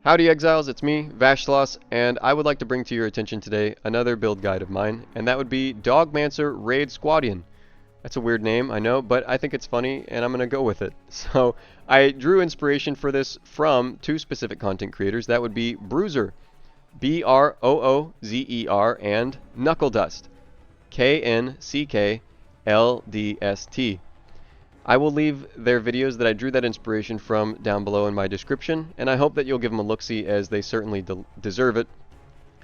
Howdy Exiles, it's me, Vashlos, and I would like to bring to your attention today another build guide of mine, and that would be Dogmancer Raid Squadian. That's a weird name, I know, but I think it's funny, and I'm going to go with it. So, I drew inspiration for this from two specific content creators. That would be Broozer, Broozer, and Knckldst, Knckldst. I will leave their videos that I drew that inspiration from down below in my description, and I hope that you'll give them a look-see, as they certainly deserve it,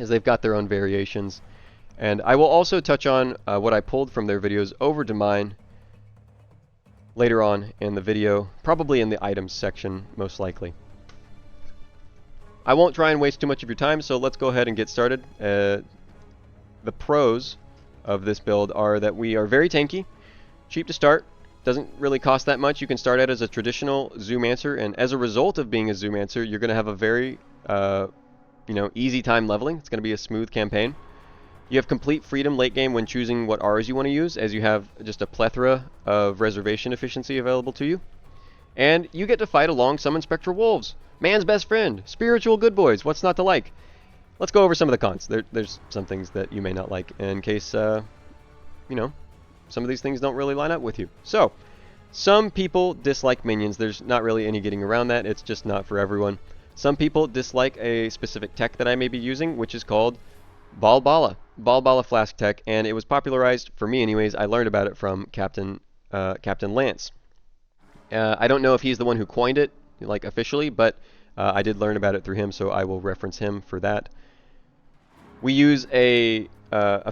as they've got their own variations. And I will also touch on what I pulled from their videos over to mine later on in the video, probably in the items section, most likely. I won't try and waste too much of your time, so let's go ahead and get started. The pros of this build are that we are very tanky, cheap to start, doesn't really cost that much. You can start out as a traditional Zoomancer, and as a result of being a Zoomancer, you're going to have a very easy time leveling. It's going to be a smooth campaign. You have complete freedom late game when choosing what Rs you want to use, as you have just a plethora of reservation efficiency available to you. And you get to fight along Summon Spectral Wolves, man's best friend, spiritual good boys. What's not to like? Let's go over some of the cons. There's some things that you may not like, in case some of these things don't really line up with you. So, some people dislike minions. There's not really any getting around that. It's just not for everyone. Some people dislike a specific tech that I may be using, which is called Balbala Flask tech, and it was popularized, for me anyways. I learned about it from Captain Lance. I don't know if he's the one who coined it, like officially, but I did learn about it through him, so I will reference him for that. We use a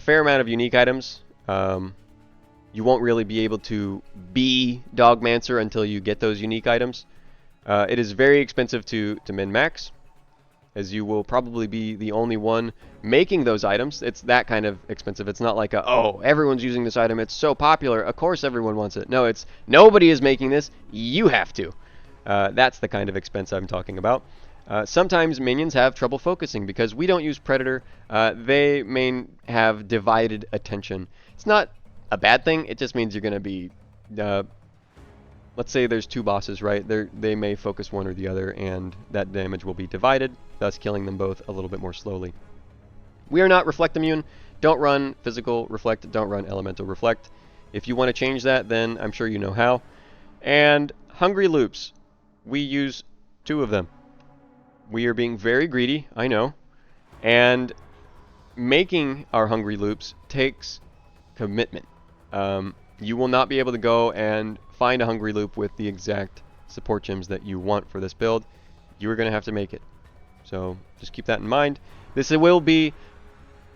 fair amount of unique items. You won't really be able to be Dogmancer until you get those unique items. It is very expensive to min-max, as you will probably be the only one making those items. It's that kind of expensive. It's not like oh, everyone's using this item, it's so popular, of course everyone wants it. No, it's nobody is making this, you have to. That's the kind of expense I'm talking about. Sometimes minions have trouble focusing because we don't use Predator. They may have divided attention. It's not a bad thing, it just means you're going to be, let's say there's two bosses, right? They may focus one or the other, and that damage will be divided, thus killing them both a little bit more slowly. We are not Reflect immune. Don't run Physical Reflect, don't run Elemental Reflect. If you want to change that, then I'm sure you know how. And Hungry Loops. We use 2 of them. We are being very greedy, I know. And making our Hungry Loops takes commitment. You will not be able to go and find a Hungry Loop with the exact support gems that you want for this build. You are going to have to make it. So just keep that in mind. This will be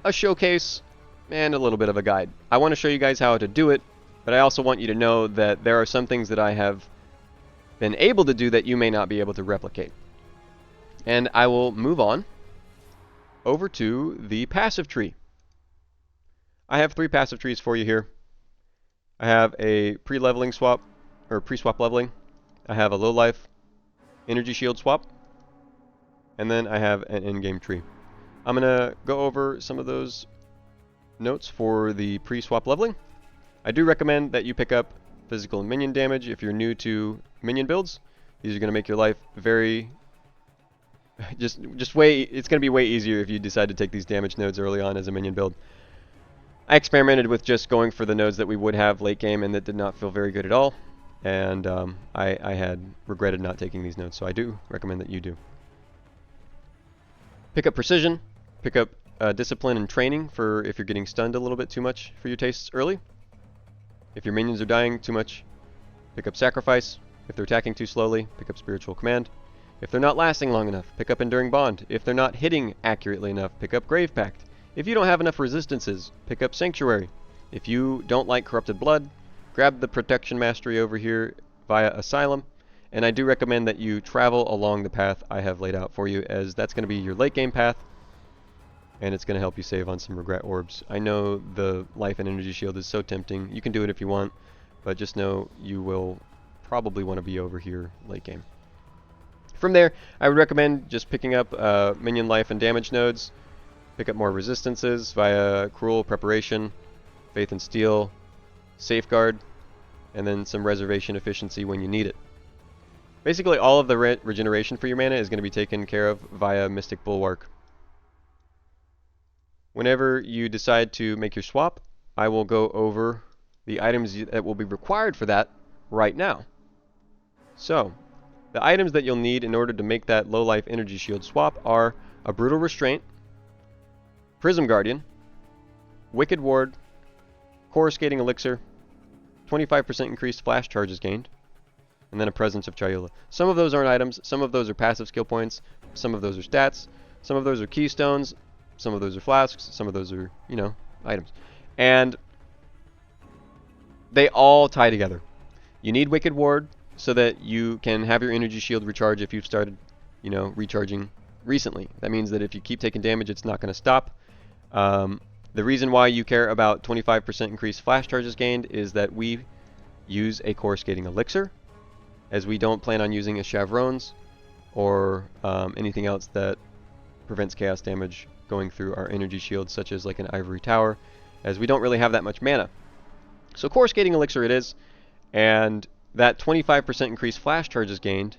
a showcase and a little bit of a guide. I want to show you guys how to do it, but I also want you to know that there are some things that I have been able to do that you may not be able to replicate. And I will move on over to the passive tree. I have 3 passive trees for you here. I have a pre-leveling swap, or pre-swap leveling. I have a low-life energy shield swap. And then I have an in-game tree. I'm going to go over some of those notes for the pre-swap leveling. I do recommend that you pick up physical and minion damage if you're new to minion builds. These are going to make your life very... it's going to be way easier if you decide to take these damage nodes early on as a minion build. I experimented with just going for the nodes that we would have late game, and that did not feel very good at all. And I had regretted not taking these nodes, so I do recommend that you do. Pick up Precision, pick up Discipline and Training for if you're getting stunned a little bit too much for your tastes early. If your minions are dying too much, pick up Sacrifice. If they're attacking too slowly, pick up Spiritual Command. If they're not lasting long enough, pick up Enduring Bond. If they're not hitting accurately enough, pick up Grave Pact. If you don't have enough resistances, pick up Sanctuary. If you don't like Corrupted Blood, grab the Protection Mastery over here via Asylum. And I do recommend that you travel along the path I have laid out for you, as that's going to be your late game path, and it's going to help you save on some regret orbs. I know the life and energy shield is so tempting. You can do it if you want, but just know you will probably want to be over here late game. From there, I would recommend just picking up minion life and damage nodes. Pick up more resistances via Cruel, Preparation, Faith and Steel, Safeguard, and then some reservation efficiency when you need it. Basically, all of the regeneration for your mana is going to be taken care of via Mystic Bulwark. Whenever you decide to make your swap, I will go over the items that will be required for that right now. So, the items that you'll need in order to make that low life energy shield swap are a Brutal Restraint, Prism Guardian, Wicked Ward, Coruscating Elixir, 25% increased flash charges gained, and then a Presence of Chayula. Some of those aren't items, some of those are passive skill points, some of those are stats, some of those are keystones, some of those are flasks, some of those are, you know, items. And they all tie together. You need Wicked Ward so that you can have your energy shield recharge if you've started, you know, recharging recently. That means that if you keep taking damage, it's not going to stop. The reason why you care about 25% increased flash charges gained is that we use a Coruscating Elixir, as we don't plan on using a Chavron's or anything else that prevents chaos damage going through our energy shield, such as like an Ivory Tower, as we don't really have that much mana. So Coruscating Elixir it is, and that 25% increased flash charges gained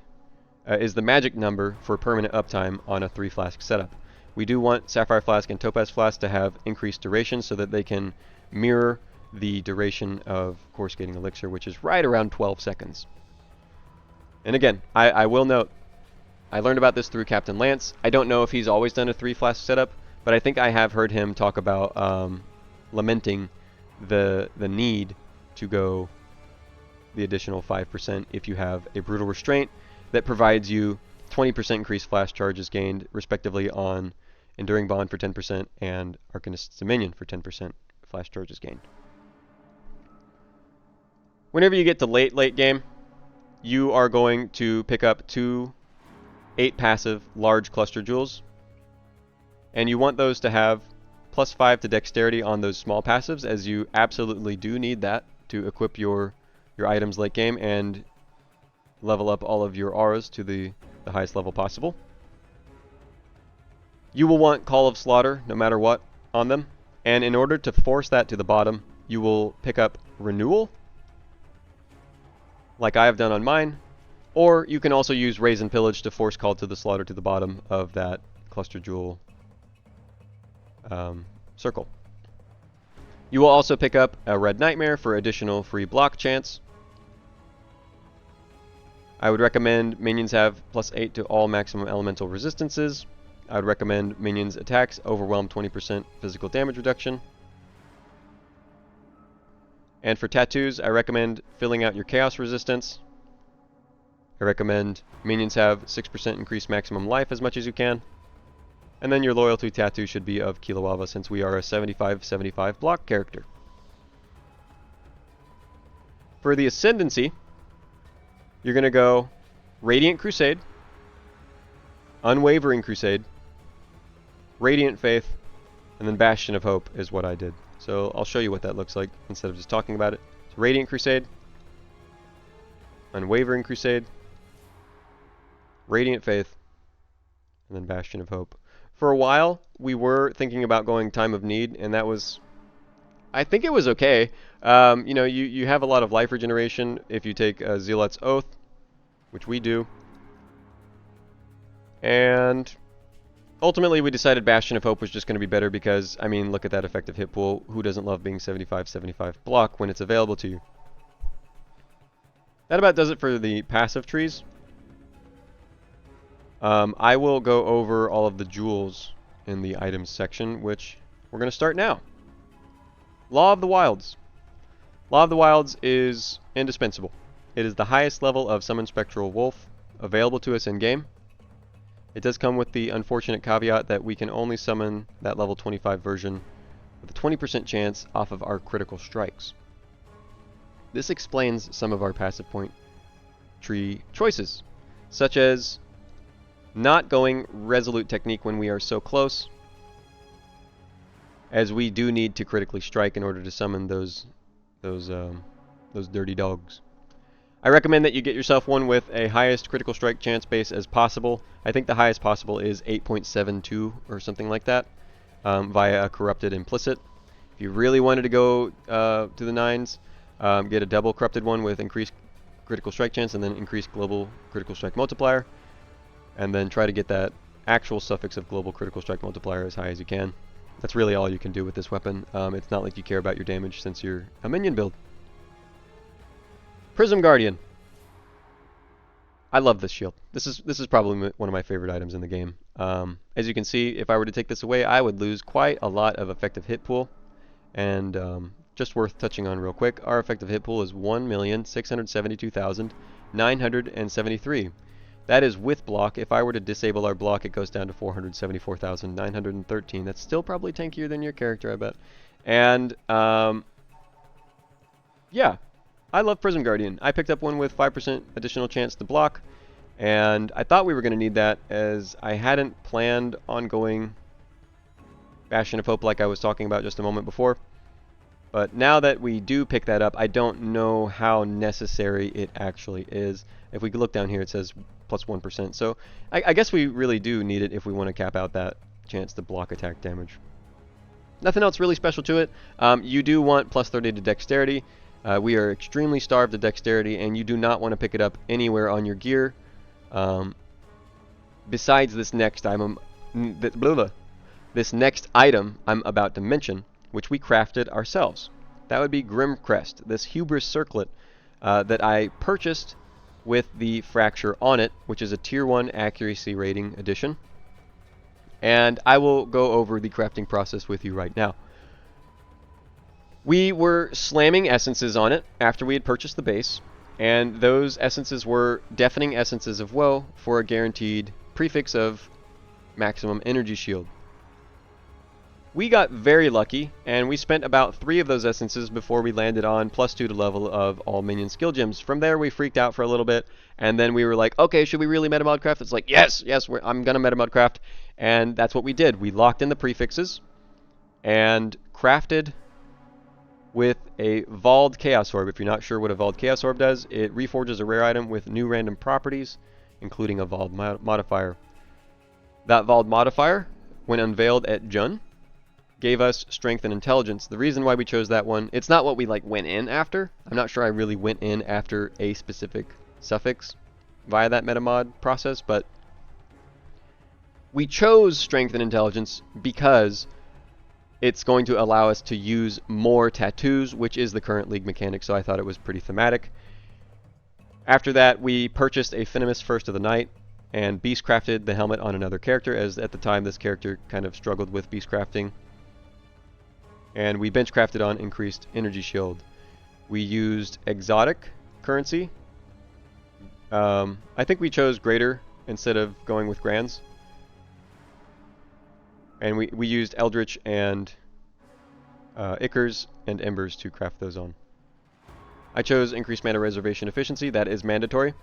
is the magic number for permanent uptime on a 3 flask setup. We do want Sapphire Flask and Topaz Flask to have increased duration so that they can mirror the duration of Coruscating Elixir, which is right around 12 seconds. And again, I will note, I learned about this through Captain Lance. I don't know if he's always done a 3 flask setup, but I think I have heard him talk about lamenting the need to go the additional 5% if you have a Brutal Restraint that provides you 20% increased flash charges gained, respectively, on Enduring Bond for 10% and Arcanist's Dominion for 10% flash charges gained. Whenever you get to late game, you are going to pick up 2 8 passive large cluster jewels, and you want those to have +5 to dexterity on those small passives, as you absolutely do need that to equip your items late game and level up all of your auras to the highest level possible. You will want Call of Slaughter no matter what on them, and in order to force that to the bottom, you will pick up Renewal, like I have done on mine, or you can also use Raise and Pillage to force Call to the Slaughter to the bottom of that cluster jewel circle. You will also pick up a Red Nightmare for additional free block chance. I would recommend minions have +8 to all maximum elemental resistances. I would recommend minions attacks overwhelm 20% physical damage reduction. And for tattoos, I recommend filling out your chaos resistance. I recommend minions have 6% increased maximum life as much as you can. And then your loyalty tattoo should be of Kilowava, since we are a 75/75 block character. For the Ascendancy, you're going to go Radiant Crusade, Unwavering Crusade, Radiant Faith, and then Bastion of Hope is what I did. So I'll show you what that looks like instead of just talking about it. So Radiant Crusade, Unwavering Crusade, Radiant Faith, and then Bastion of Hope. For a while, we were thinking about going Time of Need, and that was, I think it was okay. You know, you have a lot of life regeneration if you take Zealot's Oath, which we do. And ultimately, we decided Bastion of Hope was just going to be better because, I mean, look at that effective hit pool. Who doesn't love being 75/75 block when it's available to you? That about does it for the passive trees. I will go over all of the jewels in the items section, which we're going to start now. Law of the Wilds. Law of the Wilds is indispensable. It is the highest level of Summon Spectral Wolf available to us in-game. It does come with the unfortunate caveat that we can only summon that level 25 version with a 20% chance off of our critical strikes. This explains some of our passive point tree choices, such as not going Resolute Technique when we are so close, as we do need to critically strike in order to summon those dirty dogs. I recommend that you get yourself one with a highest critical strike chance base as possible. I think the highest possible is 8.72 or something like that, via a Corrupted Implicit. If you really wanted to go to the 9s, get a double Corrupted one with increased critical strike chance and then increase global critical strike multiplier. And then try to get that actual suffix of global critical strike multiplier as high as you can. That's really all you can do with this weapon. It's not like you care about your damage since you're a minion build. Prism Guardian. I love this shield. This is probably one of my favorite items in the game. As you can see, if I were to take this away, I would lose quite a lot of effective hit pool. And just worth touching on real quick, our effective hit pool is 1,672,973. That is with block. If I were to disable our block, it goes down to 474,913. That's still probably tankier than your character, I bet. And yeah, I love Prism Guardian. I picked up one with 5% additional chance to block, and I thought we were going to need that as I hadn't planned on going Bastion of Hope like I was talking about just a moment before. But now that we do pick that up, I don't know how necessary it actually is. If we look down here, it says plus 1%. So I guess we really do need it if we want to cap out that chance to block attack damage. Nothing else really special to it. You do want plus 30 to dexterity. We are extremely starved of dexterity, and you do not want to pick it up anywhere on your gear. Besides this next item, I'm about to mention, which we crafted ourselves. That would be Grim Crest, this hubris circlet that I purchased with the fracture on it, which is a tier 1 accuracy rating edition. And I will go over the crafting process with you right now. We were slamming essences on it after we had purchased the base, and those essences were deafening essences of woe for a guaranteed prefix of maximum energy shield. We got very lucky, and we spent about 3 of those essences before we landed on plus 2 to level of all minion skill gems. From there, we freaked out for a little bit, and then we were like, okay, should we really metamod craft? It's like, yes, I'm going to metamod craft, and that's what we did. We locked in the prefixes and crafted with a Vald Chaos Orb. If you're not sure what a Vald Chaos Orb does, it reforges a rare item with new random properties, including a Vald modifier. That Vald modifier, when unveiled at Jun, gave us strength and intelligence. The reason why we chose that one, it's not what we went in after. I'm not sure I really went in after a specific suffix via that metamod process, but we chose strength and intelligence because it's going to allow us to use more tattoos, which is the current league mechanic, so I thought it was pretty thematic. After that, we purchased a Venomous First of the Night and beast crafted the helmet on another character, as at the time this character kind of struggled with beast crafting. And we bench crafted on increased energy shield. We used exotic currency. I think we chose greater instead of going with grands. And we used Eldritch and Ichors and Embers to craft those on. I chose increased mana reservation efficiency. That is mandatory.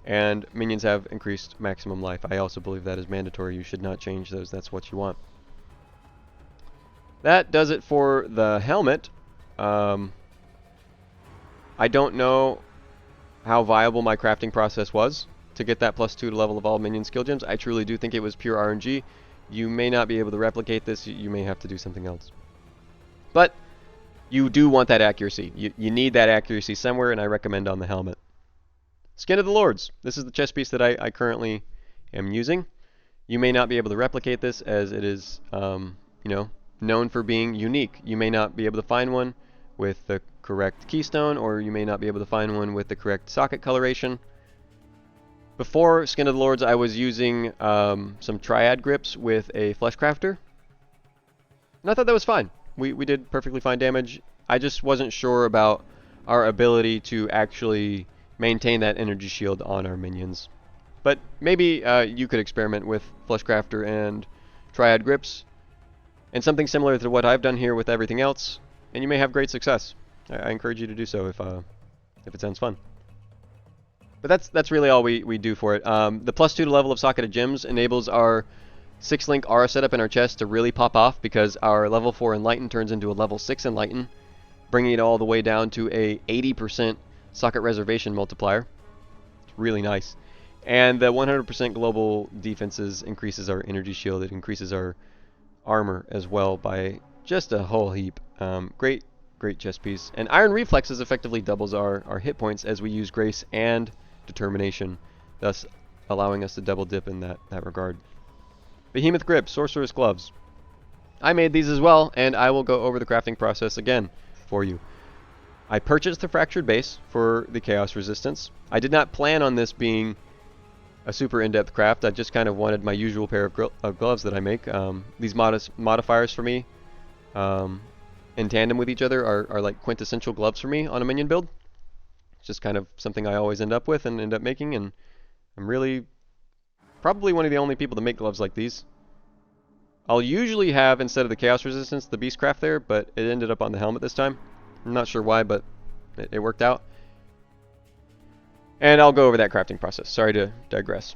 And minions have increased maximum life. I also believe that is mandatory. You should not change those. That's what you want. That does it for the helmet. I don't know how viable my crafting process was to get that plus 2 to level of all minion skill gems. I truly do think it was pure RNG. You may not be able to replicate this. You may have to do something else. But you do want that accuracy. You need that accuracy somewhere, and I recommend on the helmet. Skin of the Lords. This is the chest piece that I currently am using. You may not be able to replicate this, as it is, known for being unique. You may not be able to find one with the correct keystone, or you may not be able to find one with the correct socket coloration. Before Skin of the Lords, I was using some triad grips with a flesh crafter, and I thought that was fine. We did perfectly fine damage. I just wasn't sure about our ability to actually maintain that energy shield on our minions. But maybe you could experiment with flesh crafter and triad grips, and something similar to what I've done here with everything else, and you may have great success. I encourage you to do so if it sounds fun. But that's really all we do for it. The plus 2 to level of Socketed Gems enables our 6-link aura setup in our chest to really pop off, because our level 4 Enlighten turns into a level 6 Enlighten, bringing it all the way down to a 80% socket reservation multiplier. It's really nice. And the 100% global defenses increases our energy shield. It increases our armor as well by just a whole heap. Great great chest piece. And Iron Reflexes effectively doubles our hit points as we use Grace and Determination, thus allowing us to double dip in that regard. Behemoth Grip, Sorcerer's Gloves. I made these as well, and I will go over the crafting process again for you. I purchased the Fractured Base for the Chaos Resistance. I did not plan on this being a super in-depth craft. I just kind of wanted my usual pair of gloves that I make. These modifiers for me, in tandem with each other, are like quintessential gloves for me on a minion build. It's just kind of something I always end up with and end up making, and I'm really probably one of the only people to make gloves like these. I'll usually have, instead of the Chaos Resistance, the Beastcraft there, but it ended up on the helmet this time. I'm not sure why, but it worked out. And I'll go over that crafting process. Sorry to digress.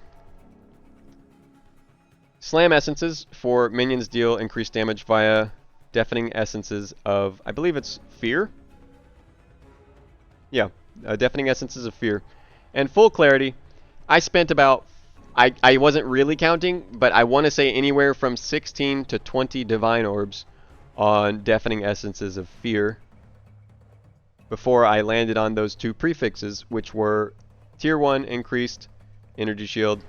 Slam Essences for minions deal increased damage via Deafening Essences of, I believe it's Fear? Yeah, Deafening Essences of Fear. And full clarity, I spent about, I wasn't really counting, but I want to say anywhere from 16 to 20 Divine Orbs on Deafening Essences of Fear before I landed on those two prefixes, which were Tier 1 increased energy shield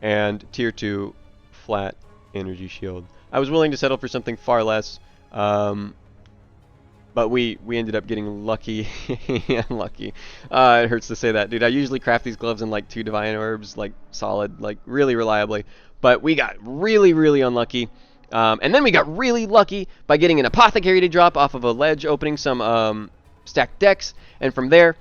and Tier 2 flat energy shield. I was willing to settle for something far less, but we ended up getting lucky. Unlucky. It hurts to say that, dude. I usually craft these gloves in like 2 Divine Orbs, like solid, like really reliably, but we got really unlucky. And then we got really lucky by getting an Apothecary to drop off of a ledge, opening some stacked decks, and from there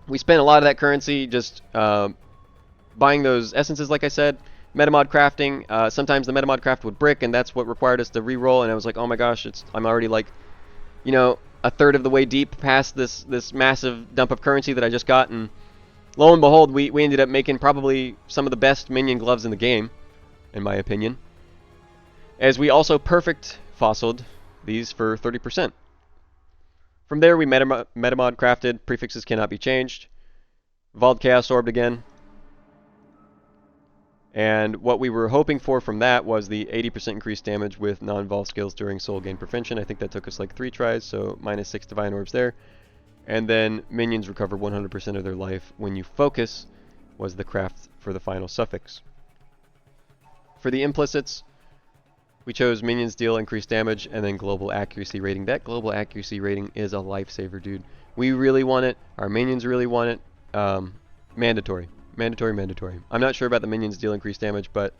we spent a lot of that currency just buying those essences, like I said, metamod crafting. Sometimes the metamod craft would brick, and that's what required us to re-roll, and I was like, oh my gosh, I'm already like, you know, a third of the way deep past this massive dump of currency that I just got, and lo and behold, we ended up making probably some of the best minion gloves in the game, in my opinion. As we also perfect fossiled these for 30%. From there, we metamod crafted. Prefixes cannot be changed. Vault Chaos Orbed again. And what we were hoping for from that was the 80% increased damage with non-Vol skills during Soul Gain Prevention. I think that took us like 3 tries, so -6 Divine Orbs there. And then minions recover 100% of their life when you focus was the craft for the final suffix. For the implicits, we chose minions deal increased damage and then global accuracy rating. That global accuracy rating is a lifesaver, dude. We really want it. Our minions really want it. Mandatory. Mandatory. I'm not sure about the minions deal increased damage, but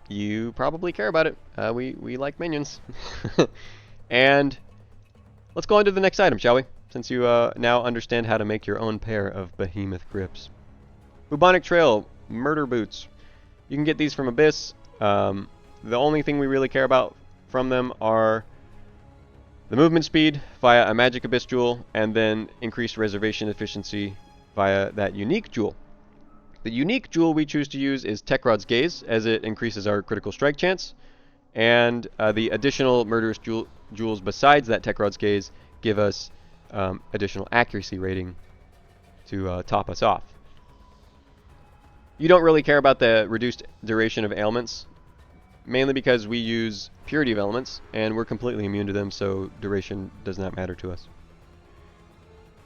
you probably care about it. We like minions. And let's go on to the next item, shall we? Since you now understand how to make your own pair of behemoth grips. Bubonic Trail Murder Boots. You can get these from Abyss. The only thing we really care about from them are the movement speed via a Magic Abyss Jewel, and then increased reservation efficiency via that unique jewel. The unique jewel we choose to use is Tekrod's Gaze, as it increases our critical strike chance, and the additional murderous jewels besides that Tekrod's Gaze give us additional accuracy rating to top us off. You don't really care about the reduced duration of ailments, mainly because we use Purity of Elements, and we're completely immune to them, so duration does not matter to us.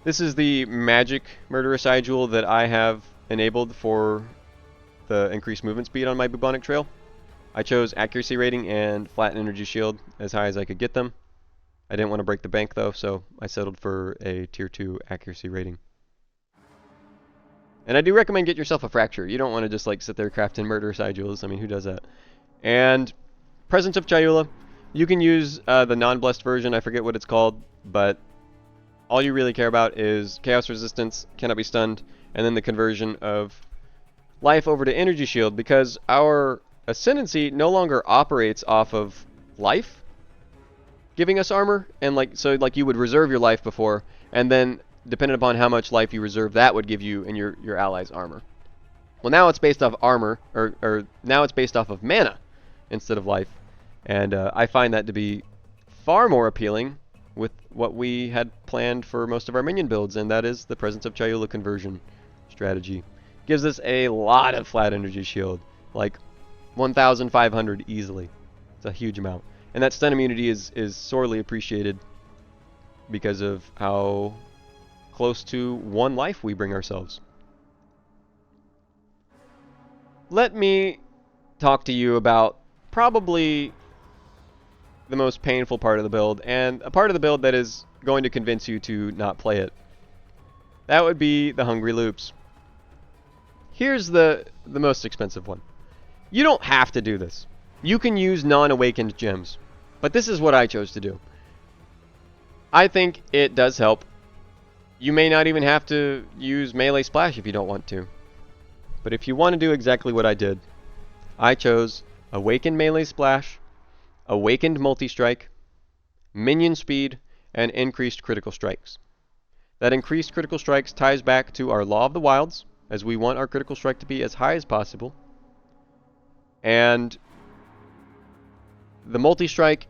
This is the Magic Murderous Eye Jewel that I have enabled for the increased movement speed on my Bubonic Trail. I chose accuracy rating and flat energy shield as high as I could get them. I didn't want to break the bank though, so I settled for a tier 2 accuracy rating. And I do recommend get yourself a Fracture. You don't want to just like sit there crafting Murderous Eye Jewels. I mean, who does that? And Presence of Chayula. You can use the non-blessed version, I forget what it's called, but all you really care about is Chaos Resistance, cannot be stunned, and then the conversion of life over to Energy Shield, because our Ascendancy no longer operates off of life giving us armor, and like you would reserve your life before, and then depending upon how much life you reserve, that would give you and your allies armor. Well, now it's based off armor, or now it's based off of mana instead of life, and I find that to be far more appealing with what we had planned for most of our minion builds, and that is the Presence of Chayula conversion strategy. Gives us a lot of flat energy shield, like 1,500 easily. It's a huge amount, and that stun immunity is sorely appreciated because of how close to 1 life we bring ourselves. Let me talk to you about probably the most painful part of the build, and a part of the build that is going to convince you to not play it. That would be the Hungry Loops. Here's the most expensive one. You don't have to do this. You can use non-awakened gems, but this is what I chose to do. I think it does help. You may not even have to use melee splash if you don't want to. But if you want to do exactly what I did, I chose awakened melee splash, awakened multi-strike, minion speed, and increased critical strikes. That increased critical strikes ties back to our Law of the Wilds, as we want our critical strike to be as high as possible. And the multi-strike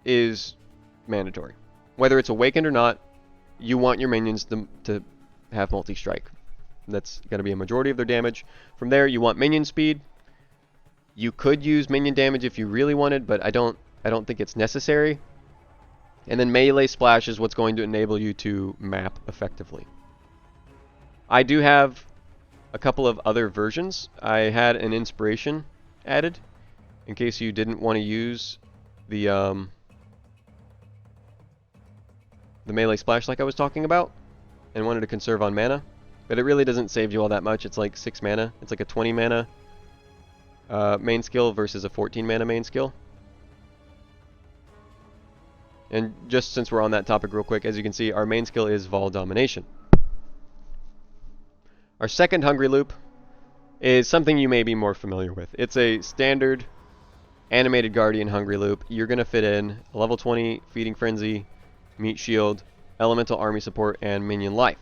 is mandatory. Whether it's awakened or not, you want your minions to have multi-strike. That's going to be a majority of their damage. From there, you want minion speed. You could use minion damage if you really wanted, but I don't think it's necessary. And then melee splash is what's going to enable you to map effectively. I do have a couple of other versions. I had an inspiration added in case you didn't want to use the melee splash like I was talking about and wanted to conserve on mana. But it really doesn't save you all that much. It's like 6 mana. It's like a 20 mana main skill versus a 14 mana main skill. And just since we're on that topic real quick, as you can see, our main skill is Vol Domination. Our second Hungry Loop is something you may be more familiar with. It's a standard animated Guardian Hungry Loop. You're going to fit in a level 20 Feeding Frenzy, Meat Shield, Elemental Army Support, and Minion Life.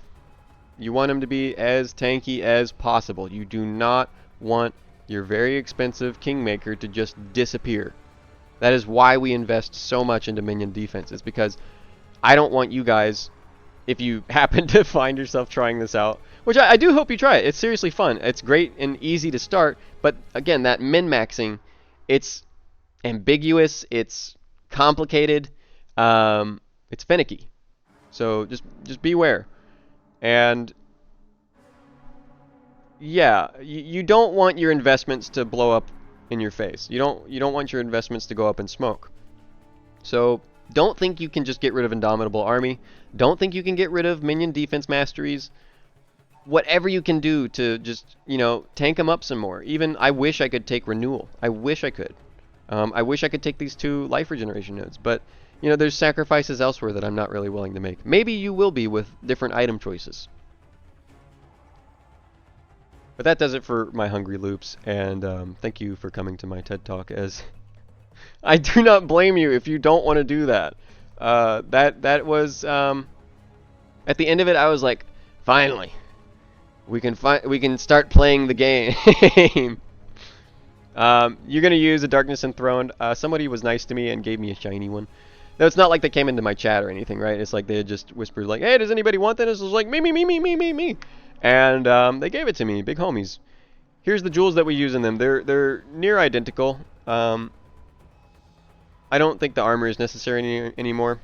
You want them to be as tanky as possible. You do not want your very expensive Kingmaker to just disappear. That is why we invest so much into minion defenses, because I don't want you guys, if you happen to find yourself trying this out, which I do hope you try it. It's seriously fun. It's great and easy to start, but again, that min-maxing, it's ambiguous, it's complicated, it's finicky. So just beware. And yeah, you don't want your investments to blow up in your face. You don't want your investments to go up in smoke. So don't think you can just get rid of Indomitable Army. Don't think you can get rid of minion defense masteries. Whatever you can do to just, tank them up some more. Even I wish I could take Renewal. I wish I could. I wish I could take these 2 life regeneration nodes, but there's sacrifices elsewhere that I'm not really willing to make. Maybe you will be with different item choices. But that does it for my Hungry Loops, and thank you for coming to my TED Talk, as I do not blame you if you don't want to do that. That was, at the end of it, I was like, finally, we can start playing the game. You're going to use a Darkness Enthroned. Somebody was nice to me and gave me a shiny one. No, it's not like they came into my chat or anything, right? It's like they had just whispered like, hey, does anybody want that? And it was like, me. And they gave it to me, big homies. Here's the jewels that we use in them. They're near identical. I don't think the armor is necessary anymore.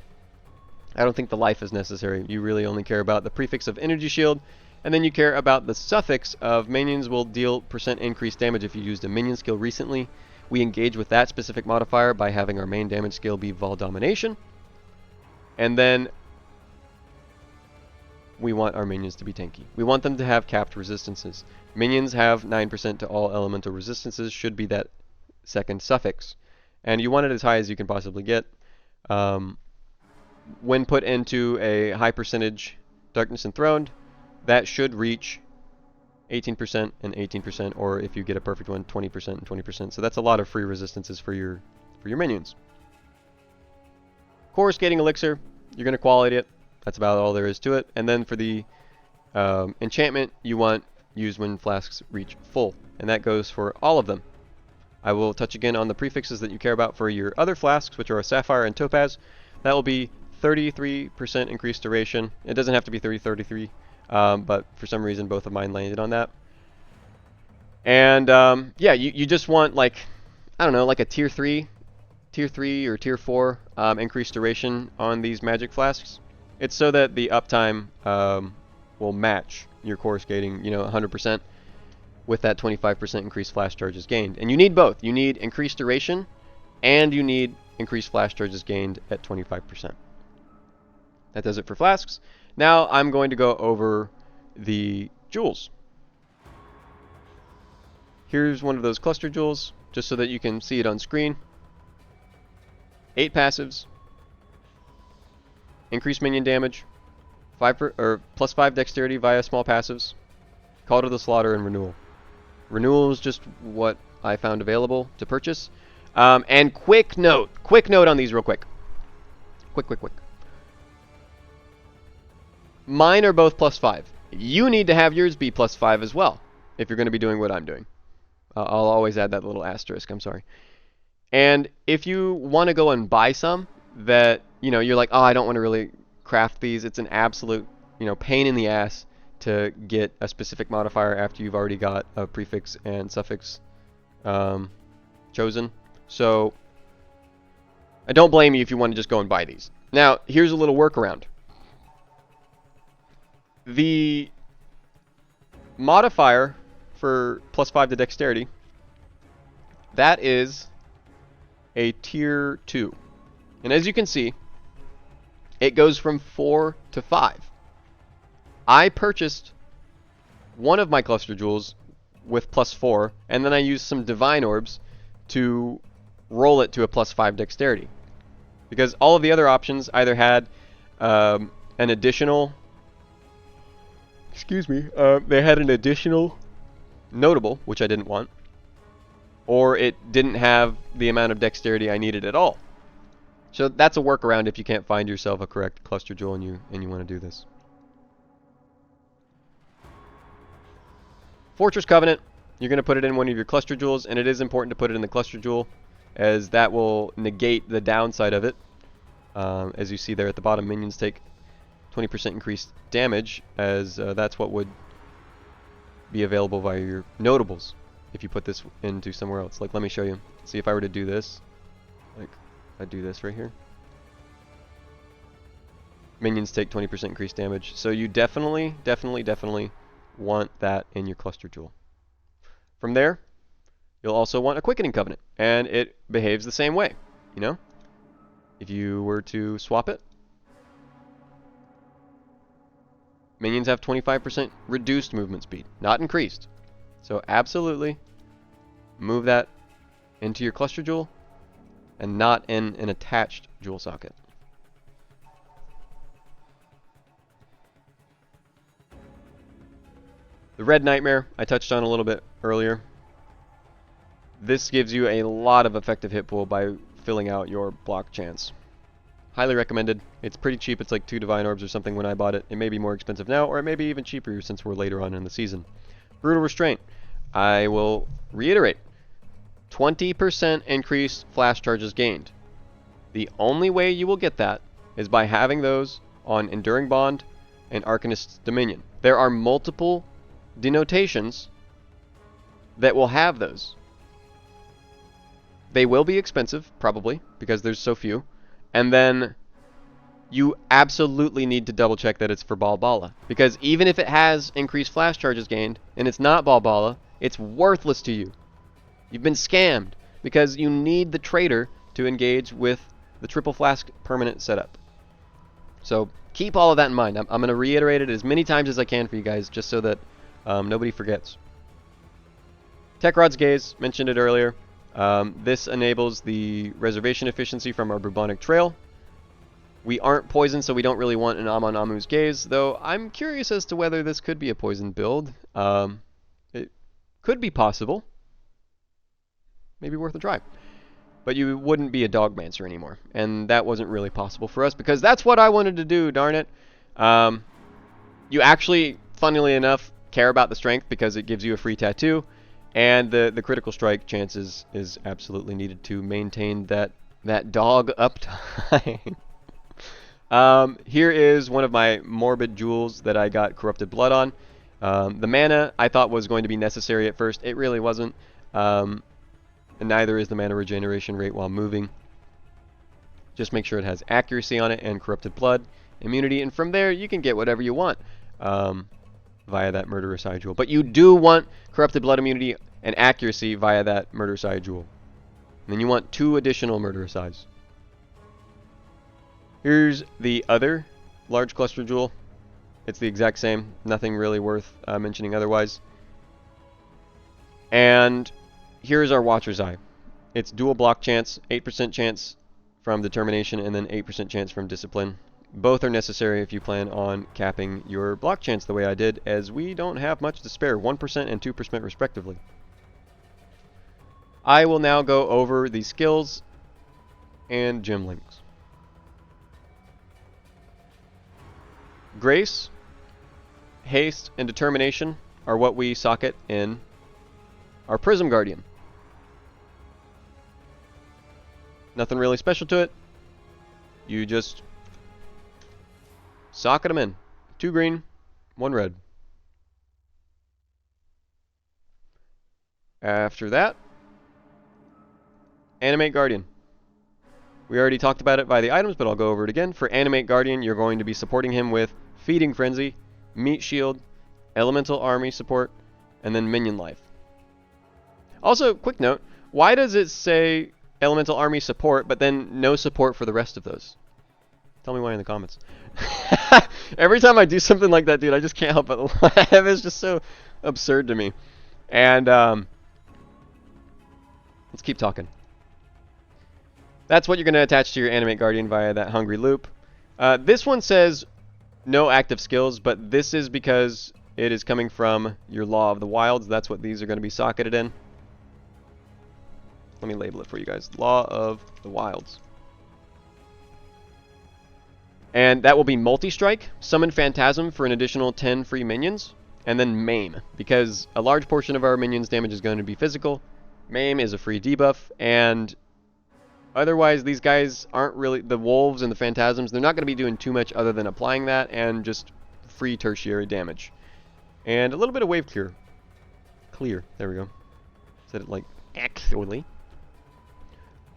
I don't think the life is necessary. You really only care about the prefix of Energy Shield, and then you care about the suffix of minions will deal % increased damage if you used a minion skill recently. We engage with that specific modifier by having our main damage skill be Vol Domination. And then we want our minions to be tanky. We want them to have capped resistances. Minions have 9% to all elemental resistances, should be that second suffix. And you want it as high as you can possibly get. When put into a high percentage Darkness Enthroned, that should reach 18% and 18%, or if you get a perfect one, 20% and 20%. So that's a lot of free resistances for your minions. Coruscating Elixir, you're going to quality it. That's about all there is to it. And then for the enchantment, you want use when flasks reach full, and that goes for all of them. I will touch again on the prefixes that you care about for your other flasks, which are a Sapphire and Topaz. That will be 33% increased duration. It doesn't have to be 33, but for some reason both of mine landed on that. And yeah, you just want, like, I don't know, like a tier 3 or tier 4 increased duration on these magic flasks. It's so that the uptime will match your core skating, 100% with that 25% increased flash charges gained. And you need both. You need increased duration, and you need increased flash charges gained at 25%. That does it for flasks. Now I'm going to go over the jewels. Here's one of those cluster jewels, just so that you can see it on screen. 8 passives, increased minion damage, plus 5 dexterity via small passives, Call to the Slaughter, and Renewal. Renewal is just what I found available to purchase. And quick note on these real quick. Quick. Mine are both plus 5. You need to have yours be plus 5 as well, if you're going to be doing what I'm doing. I'll always add that little asterisk, I'm sorry. And if you want to go and buy some that, you're like, oh, I don't want to really craft these. It's an absolute, pain in the ass to get a specific modifier after you've already got a prefix and suffix chosen. So I don't blame you if you want to just go and buy these. Now, here's a little workaround. The modifier for plus 5 to dexterity, that is a tier 2. And as you can see, it goes from 4 to 5. I purchased one of my cluster jewels with plus 4, and then I used some divine orbs to roll it to a plus 5 dexterity. Because all of the other options either had an additional... they had an additional notable, which I didn't want, or it didn't have the amount of dexterity I needed at all. So that's a workaround if you can't find yourself a correct cluster jewel and you want to do this. Fortress Covenant, you're going to put it in one of your cluster jewels, and it is important to put it in the cluster jewel, as that will negate the downside of it. As you see there at the bottom, minions take 20% increased damage, as that's what would be available via your notables if you put this into somewhere else. Like, let me show you. See, if I were to do this, like I do this right here, minions take 20% increased damage. So you definitely want that in your cluster jewel. From there, you'll also want a Quickening Covenant, and it behaves the same way. If you were to swap it, minions have 25% reduced movement speed, not increased. So absolutely move that into your cluster jewel and not in an attached jewel socket. The Red Nightmare I touched on a little bit earlier. This gives you a lot of effective hit pool by filling out your block chance. Highly recommended. It's pretty cheap. It's like 2 Divine Orbs or something when I bought it. It may be more expensive now, or it may be even cheaper since we're later on in the season. Brutal Restraint. I will reiterate. 20% increased flash charges gained. The only way you will get that is by having those on Enduring Bond and Arcanist's Dominion. There are multiple denotations that will have those. They will be expensive, probably, because there's so few. And then you absolutely need to double check that it's for Balbala. Because even if it has increased flash charges gained, and it's not Balbala, it's worthless to you. You've been scammed, because you need the trader to engage with the triple flask permanent setup. So keep all of that in mind. I'm going to reiterate it as many times as I can for you guys, just so that nobody forgets. Tech Rod's Gaze, mentioned it earlier. This enables the reservation efficiency from our bubonic trail. We aren't poisoned, so we don't really want an Amon Amu's Gaze, though I'm curious as to whether this could be a poison build. It could be possible. Maybe worth a try. But you wouldn't be a Dogmancer anymore, and that wasn't really possible for us, because that's what I wanted to do, darn it. You actually, funnily enough, care about the strength because it gives you a free tattoo. And the critical strike chances is absolutely needed to maintain that dog uptime. Here is one of my morbid jewels that I got Corrupted Blood on. The mana I thought was going to be necessary at first. It really wasn't. And neither is the mana regeneration rate while moving. Just make sure it has accuracy on it and corrupted blood immunity, and from there you can get whatever you want via that murderous eye jewel. But you do want corrupted blood immunity and accuracy via that murderous eye jewel. And then you want 2 additional murderous eyes. Here's the other large cluster jewel. It's the exact same. Nothing really worth mentioning otherwise. And here's our Watcher's Eye. It's dual block chance, 8% chance from determination, and then 8% chance from discipline. Both are necessary if you plan on capping your block chance the way I did, as we don't have much to spare, 1% and 2% respectively. I will now go over the skills and gem links. Grace, haste, and determination are what we socket in our Prism Guardian. Nothing really special to it. You just socket them in. 2 green, 1 red. After that, Animate Guardian. We already talked about it by the items, but I'll go over it again. For Animate Guardian, you're going to be supporting him with Feeding Frenzy, Meat Shield, Elemental Army support, and then Minion Life. Also, quick note, why does it say Elemental Army support, but then no support for the rest of those? Tell me why in the comments. Every time I do something like that, dude, I just can't help but laugh. It's just so absurd to me. And let's keep talking. That's what you're going to attach to your Animate Guardian via that Hungry Loop. This one says no active skills, but this is because it is coming from your Law of the Wilds. That's what these are going to be socketed in. Let me label it for you guys. Law of the Wilds. And that will be Multi-Strike, Summon Phantasm for an additional 10 free minions, and then Maim, because a large portion of our minions' damage is going to be physical. Maim is a free debuff, and otherwise these guys aren't really, the wolves and the phantasms, they're not going to be doing too much other than applying that and just free tertiary damage. And a little bit of wave clear. There we go. Said it like actually.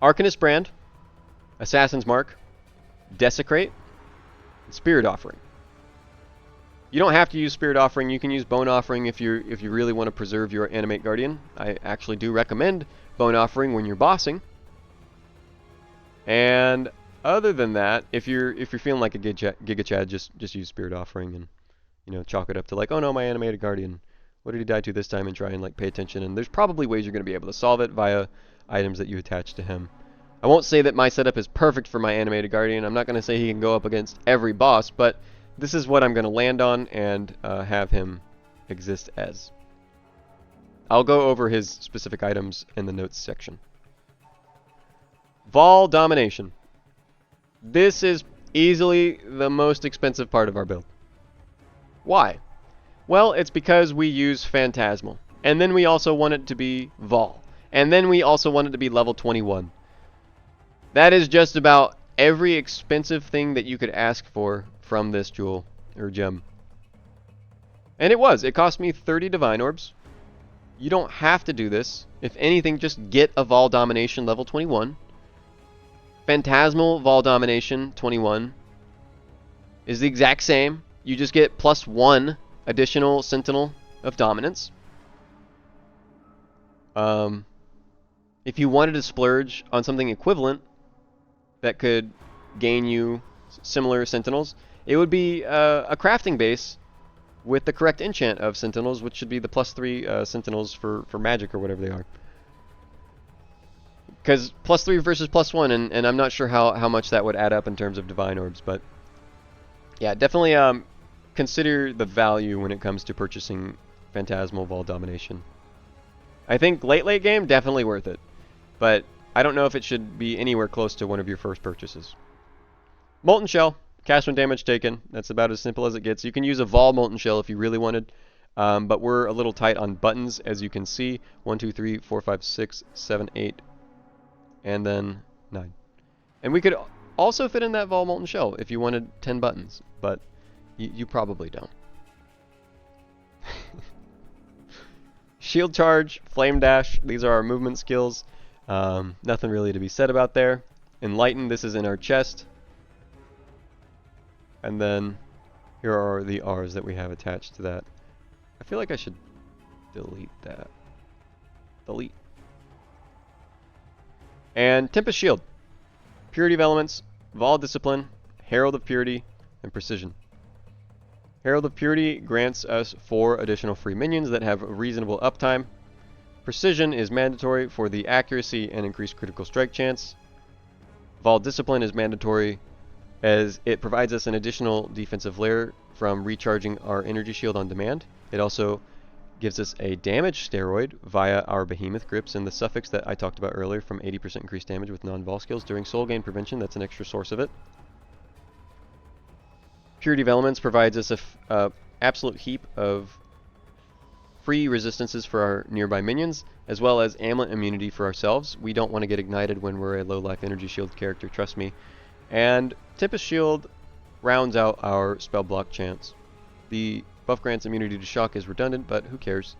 Arcanist Brand, Assassin's Mark, Desecrate, and Spirit Offering. You don't have to use Spirit Offering. You can use Bone Offering if you really want to preserve your Animate Guardian. I actually do recommend Bone Offering when you're bossing. And other than that, if you're feeling like a Giga Chad, just use Spirit Offering and, you know, chalk it up to like, oh no, my Animated Guardian, what did he die to this time, and try and like pay attention. And there's probably ways you're going to be able to solve it via items that you attach to him. I won't say that my setup is perfect for my Animated Guardian. I'm not going to say he can go up against every boss, but this is what I'm going to land on and have him exist as. I'll go over his specific items in the notes section. Vol Domination. This is easily the most expensive part of our build. Why? Well, it's because we use Phantasmal, and then we also want it to be Vol, and then we also want it to be level 21. That is just about every expensive thing that you could ask for from this jewel or gem. And it cost me 30 Divine Orbs. You don't have to do this. If anything, just get a Vol Domination level 21. Phantasmal Vol Domination 21 is the exact same. You just get +1 additional Sentinel of Dominance. If you wanted to splurge on something equivalent that could gain you similar Sentinels, it would be a crafting base with the correct enchant of Sentinels, which should be the +3 Sentinels for magic or whatever they are. Because +3 versus +1, and I'm not sure how much that would add up in terms of Divine Orbs, but yeah, definitely consider the value when it comes to purchasing Phantasmal Vol Domination. I think late game, definitely worth it, but I don't know if it should be anywhere close to one of your first purchases. Molten Shell, cast when damage taken. That's about as simple as it gets. You can use a Vol Molten Shell if you really wanted, but we're a little tight on buttons, as you can see. 1, 2, 3, 4, 5, 6, 7, 8, and then 9. And we could also fit in that Vol Molten Shell if you wanted 10 buttons, but you probably don't. Shield Charge, Flame Dash, these are our movement skills. Nothing really to be said about there. Enlighten, this is in our chest. And then here are the R's that we have attached to that. I feel like I should delete that. Delete. And Tempest Shield. Purity of Elements, Vol Discipline, Herald of Purity, and Precision. Herald of Purity grants us 4 additional free minions that have a reasonable uptime. Precision is mandatory for the accuracy and increased critical strike chance. Vol Discipline is mandatory as it provides us an additional defensive layer from recharging our energy shield on demand. It also gives us a damage steroid via our Behemoth grips and the suffix that I talked about earlier from 80% increased damage with non-vol skills during soul gain prevention. That's an extra source of it. Purity of Elements provides us a absolute heap of free resistances for our nearby minions, as well as amulet immunity for ourselves. We don't want to get ignited when we're a low life energy shield character, trust me. And Tempest Shield rounds out our spell block chance. The buff grants immunity to shock is redundant, but who cares?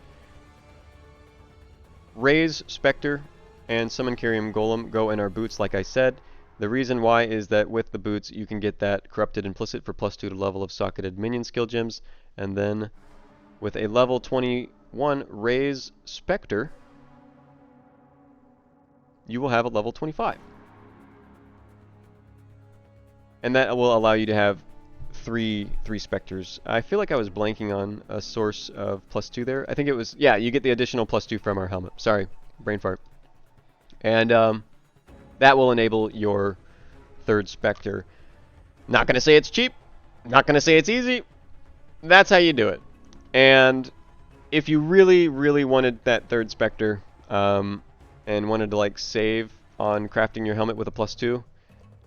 Raise, Spectre, and Summon Carrion Golem go in our boots, like I said. The reason why is that with the boots you can get that Corrupted Implicit for +2 to level of socketed minion skill gems, and then with a level 21 Raise Spectre, you will have a level 25. And that will allow you to have three Spectres. I feel like I was blanking on a source of +2 there. I think it was, yeah, you get the additional +2 from our helmet. Sorry, brain fart. And that will enable your 3rd Spectre. Not going to say it's cheap. Not going to say it's easy. That's how you do it. And if you really, really wanted that 3rd Spectre and wanted to like save on crafting your helmet with a +2,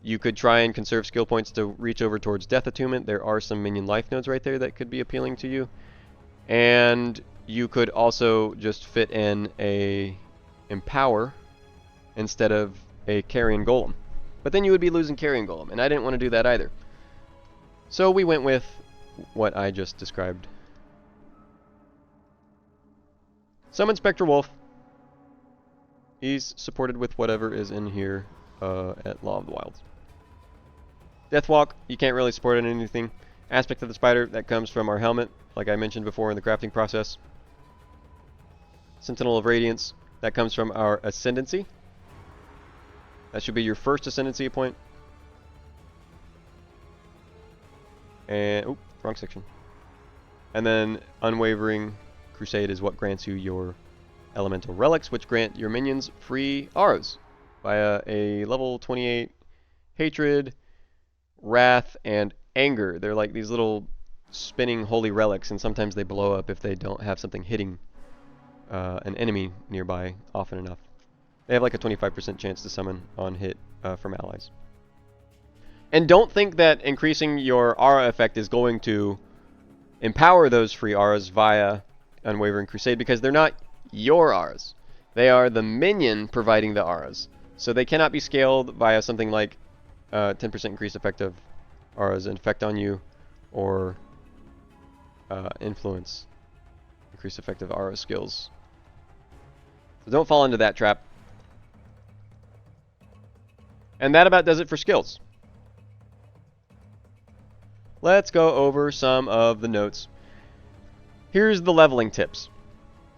you could try and conserve skill points to reach over towards Death Attunement. There are some minion life nodes right there that could be appealing to you. And you could also just fit in a Empower instead of a Carrion Golem. But then you would be losing Carrion Golem, and I didn't want to do that either. So we went with what I just described. Summon Spectre Wolf. He's supported with whatever is in here at Law of the Wilds. Deathwalk, you can't really support it in anything. Aspect of the Spider, that comes from our helmet, like I mentioned before in the crafting process. Sentinel of Radiance, that comes from our Ascendancy. That should be your first Ascendancy point. And, oh, wrong section. And then Unwavering Crusade is what grants you your Elemental Relics, which grant your minions free auras via a level 28 Hatred, Wrath, and Anger. They're like these little spinning holy relics, and sometimes they blow up if they don't have something hitting an enemy nearby often enough. They have like a 25% chance to summon on hit from allies. And don't think that increasing your aura effect is going to empower those free auras via Unwavering Crusade, because they're not your auras. They are the minion providing the auras. So they cannot be scaled via something like 10% increased effective auras and effect on you, or influence increased effective aura skills. So don't fall into that trap. And that about does it for skills. Let's go over some of the notes. Here's the leveling tips.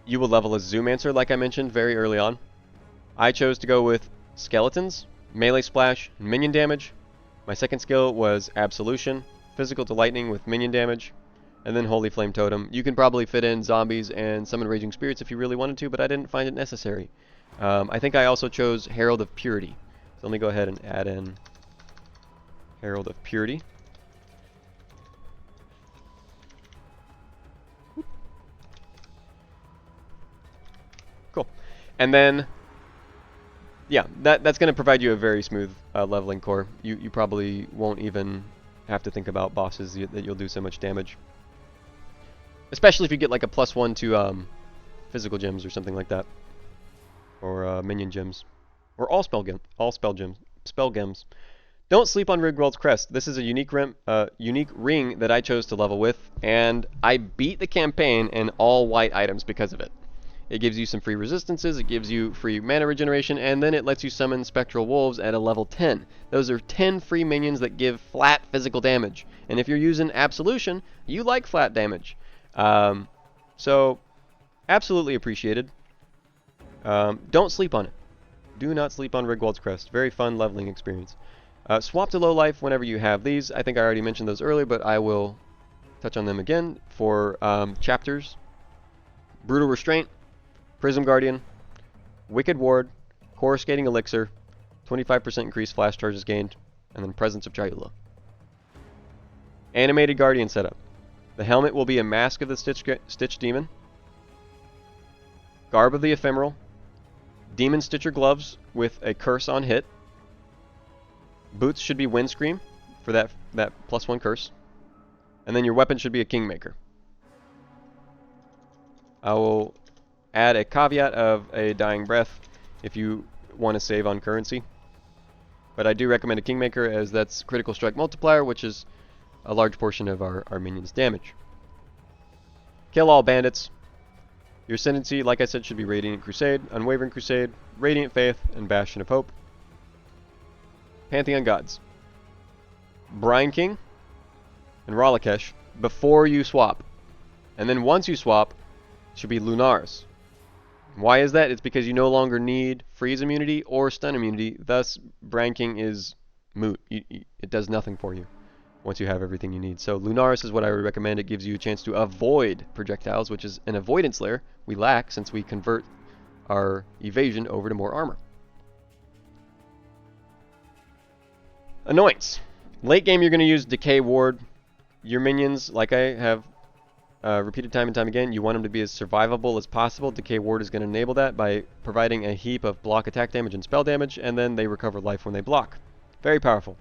You will level as Zoomancer, like I mentioned very early on. I chose to go with Skeletons, Melee Splash, and Minion Damage. My second skill was Absolution, Physical to Lightning with Minion Damage, and then Holy Flame Totem. You can probably fit in Zombies and Summon Raging Spirits if you really wanted to, but I didn't find it necessary. I think I also chose Herald of Purity. So let me go ahead and add in Herald of Purity. Cool. And then, yeah, that's going to provide you a very smooth leveling core. You probably won't even have to think about bosses that you'll do so much damage. Especially if you get like a +1 to physical gems or something like that. Or minion gems. Or all spell gems. Don't sleep on Rigwald's Crest. This is a unique ring that I chose to level with, and I beat the campaign in all white items because of it. It gives you some free resistances, it gives you free mana regeneration, and then it lets you summon Spectral Wolves at a level 10. Those are 10 free minions that give flat physical damage. And if you're using Absolution, you like flat damage. So, absolutely appreciated. Don't sleep on it. Do not sleep on Rigwald's Crest. Very fun leveling experience. Swap to low life whenever you have these. I think I already mentioned those earlier, but I will touch on them again for chapters. Brutal Restraint, Prism Guardian, Wicked Ward, Coruscating Elixir, 25% increased flash charges gained, and then Presence of Chayula. Animated Guardian setup. The helmet will be a Mask of the Stitch Demon, Garb of the Ephemeral, Demon Stitcher gloves with a curse on hit. Boots should be Windscream for that +1 curse. And then your weapon should be a Kingmaker. I will add a caveat of a Dying Breath if you want to save on currency. But I do recommend a Kingmaker as that's critical strike multiplier, which is a large portion of our minions' damage. Kill all bandits. Your ascendancy, like I said, should be Radiant Crusade, Unwavering Crusade, Radiant Faith, and Bastion of Hope. Pantheon Gods. Brine King and Ralakesh before you swap. And then once you swap, it should be Lunars. Why is that? It's because you no longer need freeze immunity or stun immunity, thus Brine King is moot. It does nothing for you once you have everything you need. So Lunaris is what I would recommend. It gives you a chance to avoid projectiles, which is an avoidance layer we lack since we convert our evasion over to more armor. Annoyance. Late game you're going to use Decay Ward. Your minions, like I have repeated time and time again, you want them to be as survivable as possible. Decay Ward is going to enable that by providing a heap of block attack damage and spell damage, and then they recover life when they block. Very powerful.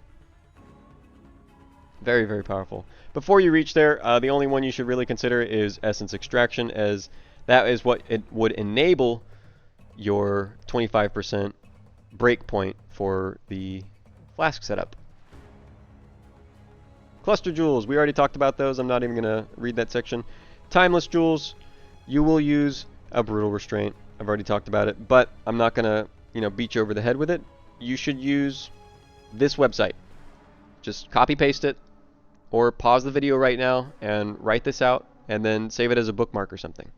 Very, very powerful. Before you reach there, the only one you should really consider is Essence Extraction, as that is what it would enable your 25% breakpoint for the flask setup. Cluster Jewels, we already talked about those. I'm not even going to read that section. Timeless Jewels, you will use a Brutal Restraint. I've already talked about it, but I'm not going to, beat you over the head with it. You should use this website. Just copy paste it, or pause the video right now and write this out, and then save it as a bookmark or something.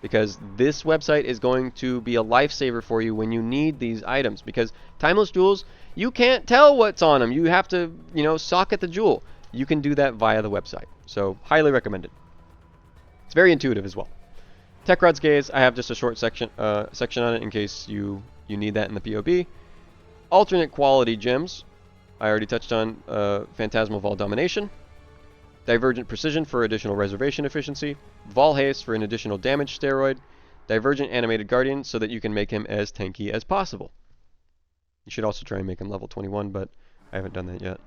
Because this website is going to be a lifesaver for you when you need these items. Because Timeless Jewels, you can't tell what's on them. You have to, socket the jewel. You can do that via the website. So, highly recommended. It's very intuitive as well. Techrod's Gaze, I have just a short section on it in case you need that in the POB. Alternate quality gems, I already touched on Phantasmal Vol Domination. Divergent Precision for additional reservation efficiency. Vol Haste for an additional damage steroid. Divergent Animated Guardian so that you can make him as tanky as possible. You should also try and make him level 21, but I haven't done that yet.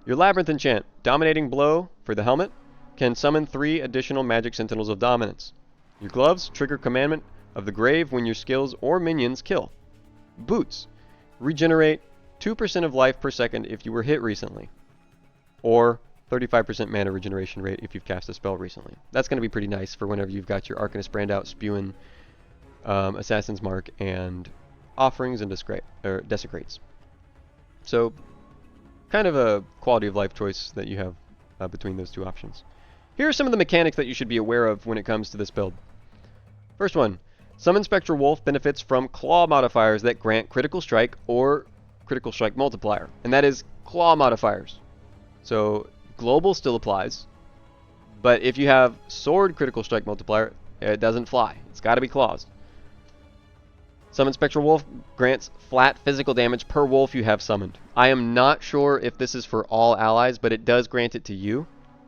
Your Labyrinth Enchant, Dominating Blow for the helmet, can summon 3 additional Magic Sentinels of Dominance. Your gloves trigger Commandment of the Grave when your skills or minions kill. Boots, regenerate 2% of life per second if you were hit recently, or 35% mana regeneration rate if you've cast a spell recently. That's going to be pretty nice for whenever you've got your Arcanist brand out spewing Assassin's Mark and Offerings and Desecrates. So, kind of a quality of life choice that you have between those two options. Here are some of the mechanics that you should be aware of when it comes to this build. First one, Summon Spectral Wolf benefits from claw modifiers that grant critical strike or critical strike multiplier, and that is claw modifiers. So global still applies, but if you have sword critical strike multiplier, it doesn't fly. It's got to be claws. Summon Spectral Wolf grants flat physical damage per wolf you have summoned. I am not sure if this is for all allies, but it does grant it to you.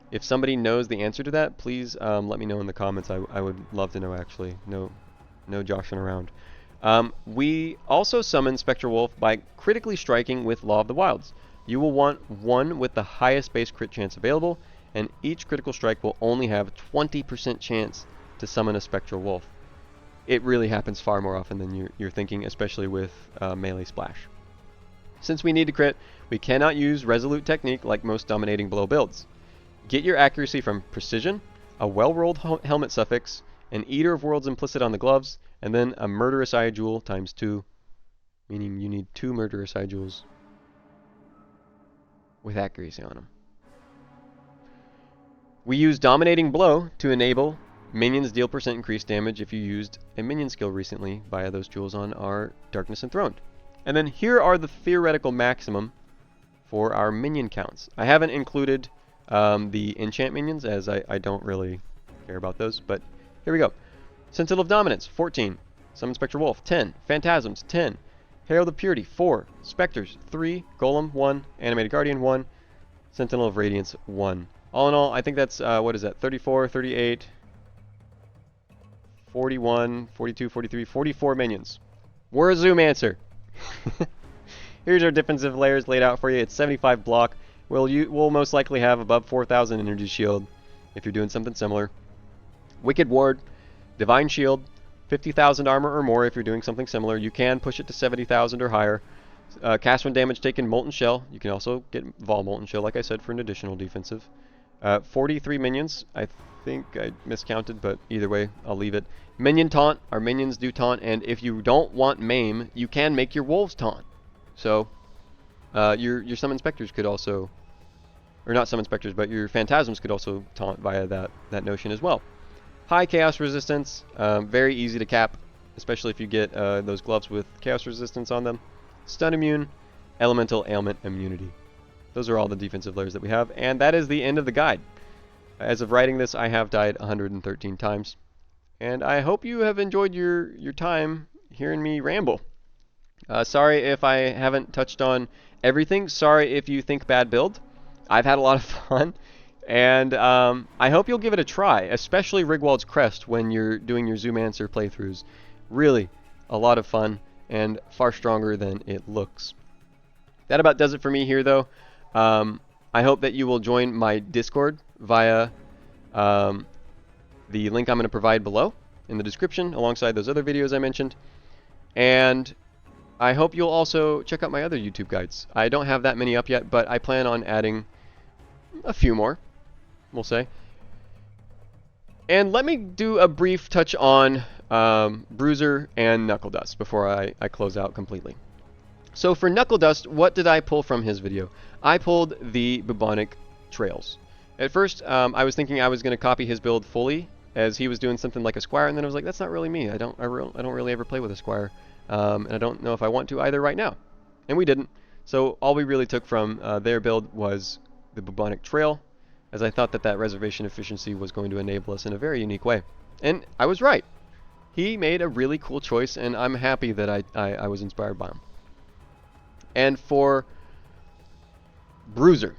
If somebody knows the answer to that, please let me know in the comments. I would love to know, actually. No joshing around. We also summon Spectral Wolf by critically striking with Law of the Wilds. You will want one with the highest base crit chance available, and each critical strike will only have 20% chance to summon a Spectral Wolf. It really happens far more often than you're thinking, especially with melee splash. Since we need to crit, we cannot use Resolute Technique like most Dominating Blow builds. Get your accuracy from Precision, a well-rolled helmet suffix, an Eater of Worlds implicit on the gloves, and then a murderous eye jewel times 2, meaning you need 2 murderous eye jewels with accuracy on them. We use Dominating Blow to enable minions deal % increased damage if you used a minion skill recently via those jewels on our Darkness Enthroned. And then here are the theoretical maximum for our minion counts. I haven't included the enchant minions, as I don't really care about those, but here we go. Sentinel of Dominance, 14. Summon Spectre Wolf, 10. Phantasms, 10. Herald of Purity, 4. Spectres, 3. Golem, 1. Animated Guardian, 1. Sentinel of Radiance, 1. All in all, I think that's, what is that, 34, 38, 41, 42, 43, 44 minions. We're a Zoomancer. Here's our defensive layers laid out for you. It's 75 block. We'll most likely have above 4,000 energy shield if you're doing something similar. Wicked Ward, Divine Shield, 50,000 armor or more if you're doing something similar. You can push it to 70,000 or higher. Cast when damage taken, Molten Shell. You can also get Vol Molten Shell, like I said, for an additional defensive. 43 minions. I think I miscounted, but either way, I'll leave it. Minion Taunt. Our minions do taunt, and if you don't want Maim, you can make your wolves taunt. So, your Summon Spectres could also, or not Summon Spectres, but your Phantasms could also taunt via that notion as well. High Chaos Resistance, very easy to cap, especially if you get those gloves with Chaos Resistance on them. Stun Immune, Elemental Ailment Immunity. Those are all the defensive layers that we have, and that is the end of the guide. As of writing this, I have died 113 times, and I hope you have enjoyed your time hearing me ramble. Sorry if I haven't touched on everything. Sorry if you think bad build. I've had a lot of fun, and I hope you'll give it a try, especially Rigwald's Crest when you're doing your Zoomancer playthroughs. Really a lot of fun and far stronger than it looks. That about does it for me here, though. I hope that you will join my Discord via the link I'm going to provide below in the description alongside those other videos I mentioned. And I hope you'll also check out my other YouTube guides. I don't have that many up yet, but I plan on adding a few more, we'll say. And let me do a brief touch on Bruiser and Knckldst before I close out completely. So for Knckldst, what did I pull from his video? I pulled the bubonic trails. At first, I was thinking I was going to copy his build fully, as he was doing something like a Squire, and then I was like, that's not really me. I don't really ever play with a Squire, and I don't know if I want to either right now. And we didn't. So all we really took from their build was the bubonic trail, as I thought that reservation efficiency was going to enable us in a very unique way. And I was right. He made a really cool choice, and I'm happy that I was inspired by him. And for Bruiser,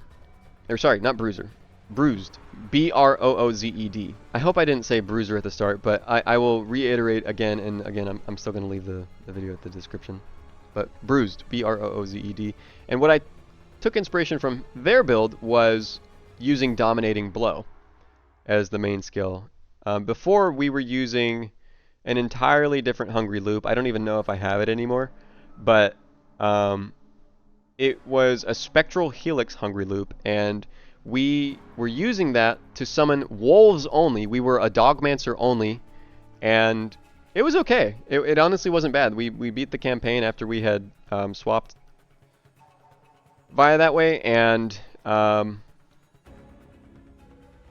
or sorry, not Bruiser, Broozed, B-R-O-O-Z-E-D. I hope I didn't say Bruiser at the start, but I will reiterate again, and again, I'm still going to leave the video at the description. But Broozed, B-R-O-O-Z-E-D. And what I took inspiration from their build was using Dominating Blow as the main skill. Before, we were using an entirely different Hungry Loop. I don't even know if I have it anymore, but it was a Spectral Helix Hungry Loop, and we were using that to summon wolves only. We were a Dogmancer only, and it was okay. It honestly wasn't bad. We beat the campaign after we had swapped via that way, and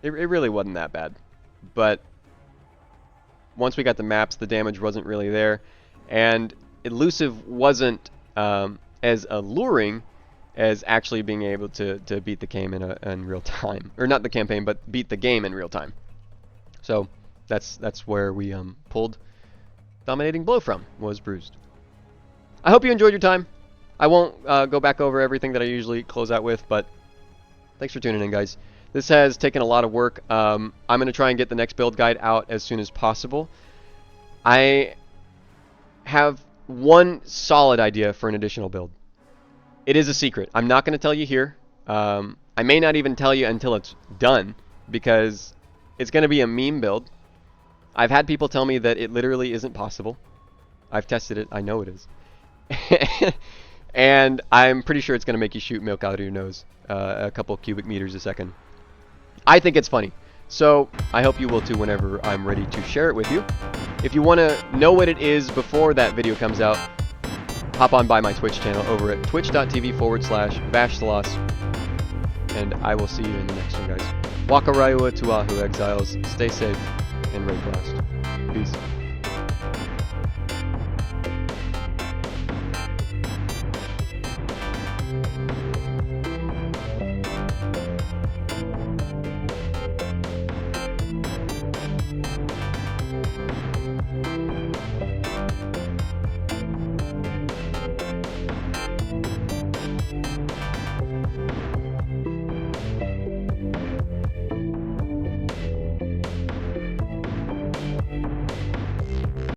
it really wasn't that bad. But once we got the maps, the damage wasn't really there, and Elusive wasn't as alluring as actually being able to beat the game in real time. Or not the campaign, but beat the game in real time. So that's where we pulled Dominating Blow from, was Broozed. I hope you enjoyed your time. I won't go back over everything that I usually close out with, but thanks for tuning in, guys. This has taken a lot of work. I'm going to try and get the next build guide out as soon as possible. I have one solid idea for an additional build. It is a secret. I'm not going to tell you here. I may not even tell you until it's done, because it's going to be a meme build. I've had people tell me that it literally isn't possible. I've tested it. I know it is. And I'm pretty sure it's going to make you shoot milk out of your nose a couple cubic meters a second. I think it's funny. So I hope you will too whenever I'm ready to share it with you. If you want to know what it is before that video comes out, hop on by my Twitch channel over at twitch.tv/Vashtalos. And I will see you in the next one, guys. Waka Raiwa Tuahu Exiles. Stay safe and raid blast. Peace.